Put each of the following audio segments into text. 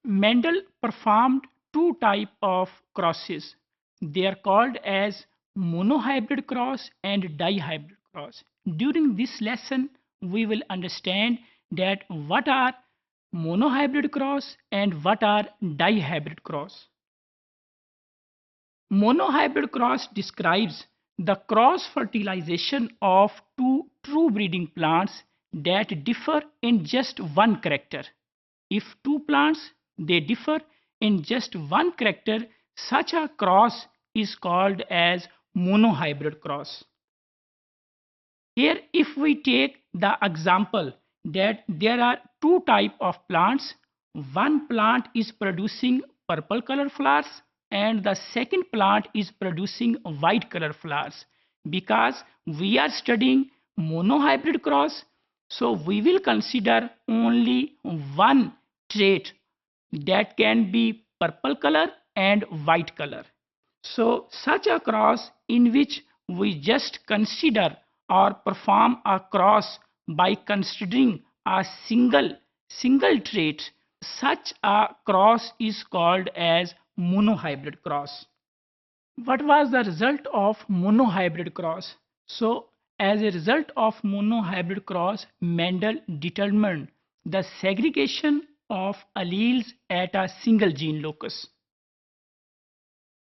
Mendel performed two types of crosses. They are called as monohybrid cross and dihybrid cross. During this lesson, we will understand that what are monohybrid cross and what are dihybrid cross. Monohybrid cross describes the cross fertilization of two true breeding plants that differ in just one character. If two plants they differ in just one character, such a cross is called as monohybrid cross. Here if we take the example that there are two type of plants, one plant is producing purple color flowers and the second plant is producing white color flowers. Because we are studying monohybrid cross, so we will consider only one trait that can be purple color and white color. So such a cross in which we just consider or perform a cross by considering a single trait, such a cross is called as monohybrid cross. What was the result of monohybrid cross? So as a result of monohybrid cross, Mendel determined the segregation of alleles at a single gene locus.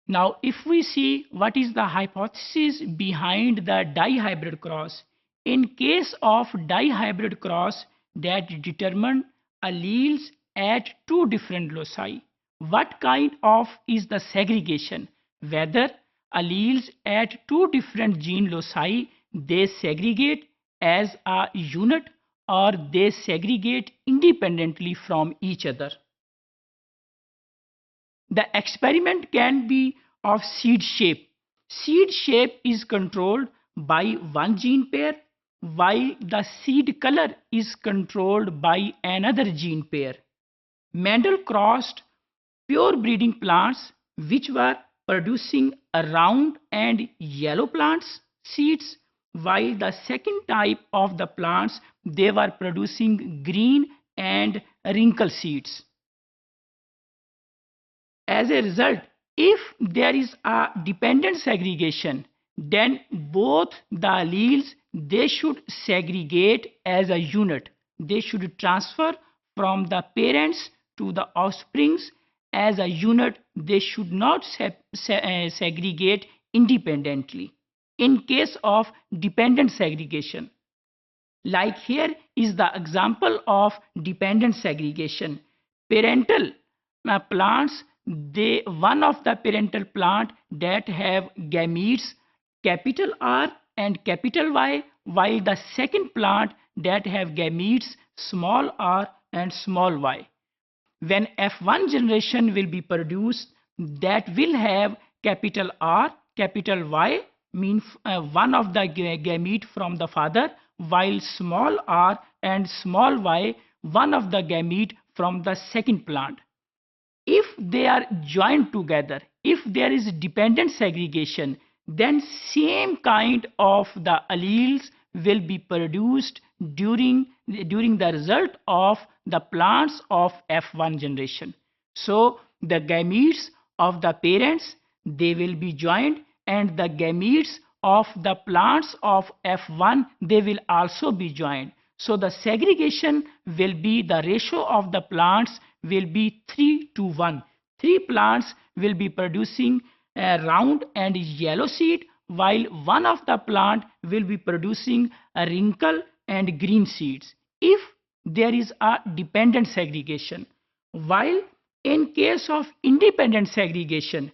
Now, if we see what is the hypothesis behind the dihybrid cross, in case of dihybrid cross that determine alleles at two different loci, what kind of is the segregation? Whether alleles at two different gene loci they segregate as a unit or they segregate independently from each other. The experiment can be of seed shape. Seed shape is controlled by one gene pair while the seed color is controlled by another gene pair. Mendel crossed pure breeding plants which were producing round and yellow plants seeds while the second type of the plants they were producing green and wrinkle seeds. As a result, if there is a dependent segregation, then both the alleles they should segregate as a unit. They should transfer from the parents to the offsprings as a unit. They should not segregate independently. In case of dependent segregation, like here is the example of dependent segregation. Parental plants, they one of the parental plant that have gametes capital R and capital Y, while the second plant that have gametes small r and small y. When F1 generation will be produced, that will have capital R, capital Y, means one of the gamete from the father, while small r and small y, one of the gamete from the second plant. If they are joined together, if there is dependent segregation, then same kind of the alleles will be produced during the result of the plants of F1 generation. So the gametes of the parents they will be joined and the gametes of the plants of F1 they will also be joined. So the segregation will be the ratio of the plants will be 3 to 1. Three plants will be producing a round and yellow seed while one of the plant will be producing a wrinkle and green seeds if there is a dependent segregation. While in case of independent segregation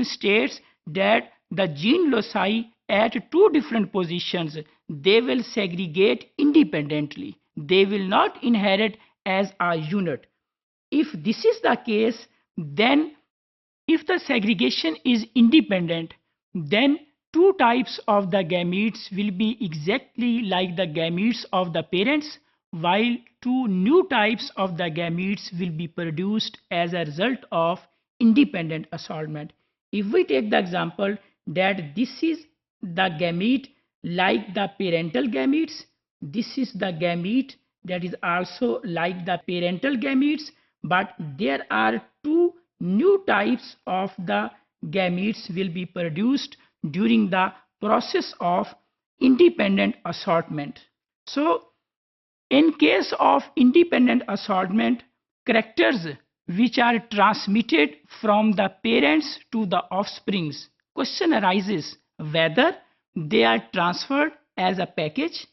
states that the gene loci at two different positions they will segregate independently. They will not inherit as a unit. If this is the case, then if the segregation is independent, then two types of the gametes will be exactly like the gametes of the parents, while two new types of the gametes will be produced as a result of independent assortment. If we take the example that this is the gamete like the parental gametes, this is the gamete that is also like the parental gametes, but there are two new types of the gametes will be produced during the process of independent assortment. So in case of independent assortment, characters which are transmitted from the parents to the offsprings, question arises whether they are transferred as a package,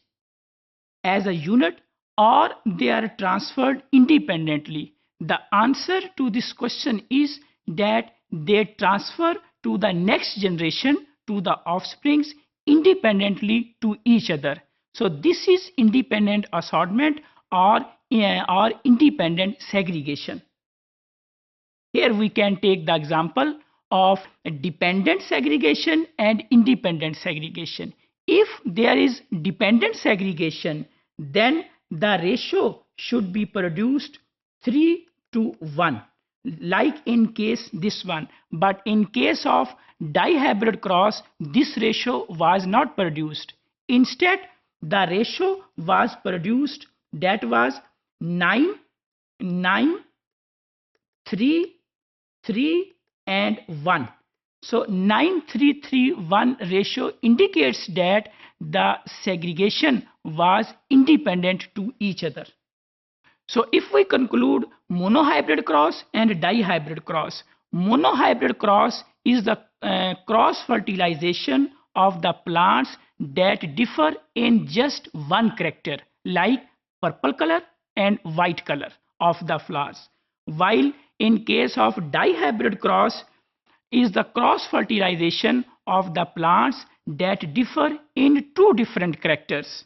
as a unit, or they are transferred independently. The answer to this question is that they transfer to the next generation, to the offsprings, independently to each other. So this is independent assortment or independent segregation. Here we can take the example of dependent segregation and independent segregation. If there is dependent segregation, then the ratio should be produced 3 to 1, like in case this one. But in case of dihybrid cross, this ratio was not produced. Instead, the ratio was produced, that was 9, 9, 3, 3 and 1. So 9:3:3:1 ratio indicates that the segregation was independent to each other. So if we conclude monohybrid cross and dihybrid cross, monohybrid cross is the cross fertilization of the plants that differ in just one character, like purple color and white color of the flowers. While in case of dihybrid cross is the cross fertilization of the plants that differ in two different characters.